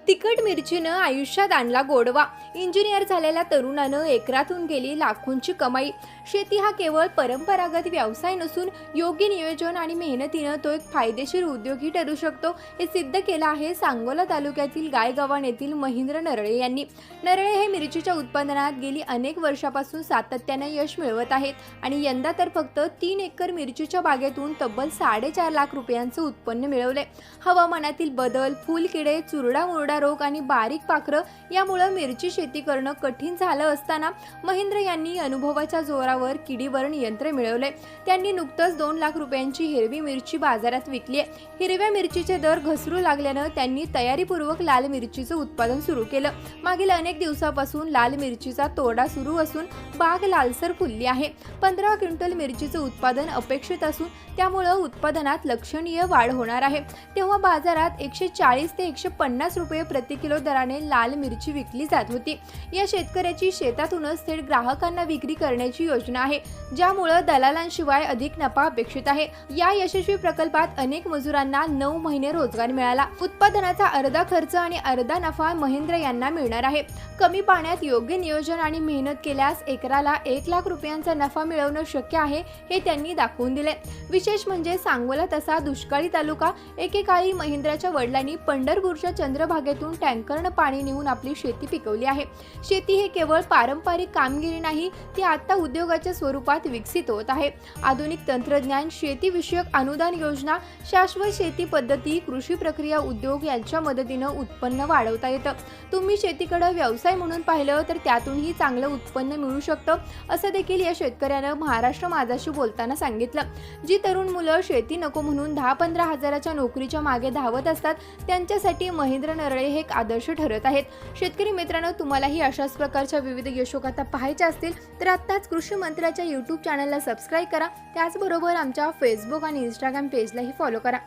तिखट मिरचीनं आयुष्यात आणला गोडवा. इंजिनियर झालेल्या तरुणानं एकरातून केली लाखोंची कमाई. शेती हा केवळ परंपरागत व्यवसाय नसून योग्य नियोजन आणि मेहनतीनं तो एक फायदेशीर उद्योगही ठरू शकतो, हे सिद्ध केलं आहे सांगोला तालुक्यातील गायगव्हाण येथील महेंद्र नरळे यांनी. नरळे हे मिरचीच्या उत्पादनात गेली अनेक वर्षापासून सातत्याने यश मिळवत आहेत आणि यंदा तर फक्त 3 एकर मिरचीच्या बागेतून तब्बल 4.5 लाख रुपयांचं उत्पन्न मिळवले. हवामानातील बदल, फुलकिडे, चुरडा मुरडा रोग आणि बारीक पाखरं यामुळे मिरची शेती करणं कठीण झालं असताना महेंद्र यांनी अनुभवाच्या जोरावर किडीवर नियंत्रण मिळवले. त्यांनी नुकतंच 2 लाख रुपयांची हिरवी मिरची बाजारात विकली. हिरव्या मिरचीचे दर घसरू लागल्यानं त्यांनी तयारीपूर्वक लाल मिरचीचं उत्पादन सुरू केलं. मागील अनेक दिवसापासून लाल मिरचीचा तोडा सुरू असून बाग लालसर फुलली आहे. 15 क्विंटल मिरचीचं उत्पादन अपेक्षित असून त्यामुळे उत्पादनात लक्षणीय वाढ होणार आहे. तेव्हा बाजारात 140 ते 150 रुपये प्रति किलो दराने लाल मिरची विकली जात होती. या शेतकऱ्याची शेतातूनच थेट ग्राहकांना विक्री करण्याची योजना आहे, ज्यामुळे दलालांशिवाय अधिक नफा अपेक्षित आहे. या यशस्वी प्रकल्पात अनेक मजुरांना 9 महिने रोजगार मिळाला. उत्पादनाचा अर्धा खर्च आणि अर्धा नफा महेंद्र यांना मिळणार आहे. कमी पाण्यात योग्य नियोजन आणि मेहनत केल्यास एकराला 1 लाख रुपयांचा नफा मिळवणं शक्य आहे, हे त्यांनी दाखवून दिले. विशेष म्हणजे सांगोला तसा दुष्काळी तालुका एकेकाळी महेंद्राच्या वडिलांनी पंढरपूरच्या चंद्रभागेतून टँकरनं पाणी नेऊन आपली शेती पिकवली आहे. शेती हे केवळ पारंपरिक कामगिरी नाही, ती आता उद्योगाच्या स्वरूपात विकसित होत आहे. आधुनिक तंत्रज्ञान, शेतीविषयक अनुदान योजना, शाश्वत शेती पद्धती, कृषी प्रक्रिया उद्योग यांच्या मदतीनं उत्पन्न वाढवता येतं. तुम्ही शेतीकडे व्यवसाय म्हणून पाहिलं तर त्यातूनही चांगलं उत्पन्न मिळू शकतं, असं देखील या शेतकऱ्यानं महाराष्ट्र माझाशी बोलताना सांगितलं. जी तरुण मुलं शेती नको म्हणून 10-15 हजाराच्या नोकरीच्या मागे धावत असतात, त्यांच्यासाठी महेंद्र नरळे हे एक आदर्श ठरत आहेत. शेतकरी मित्रांनो, तुम्हालाही अशाच प्रकारच्या विविध यशोगाथा पाहायच्या असतील तर आत्ताच कृषी मंत्र्याच्या YouTube चॅनलला सबस्क्राईब करा. त्याचबरोबर आमच्या फेसबुक आणि इंस्टाग्राम पेजलाही फॉलो करा.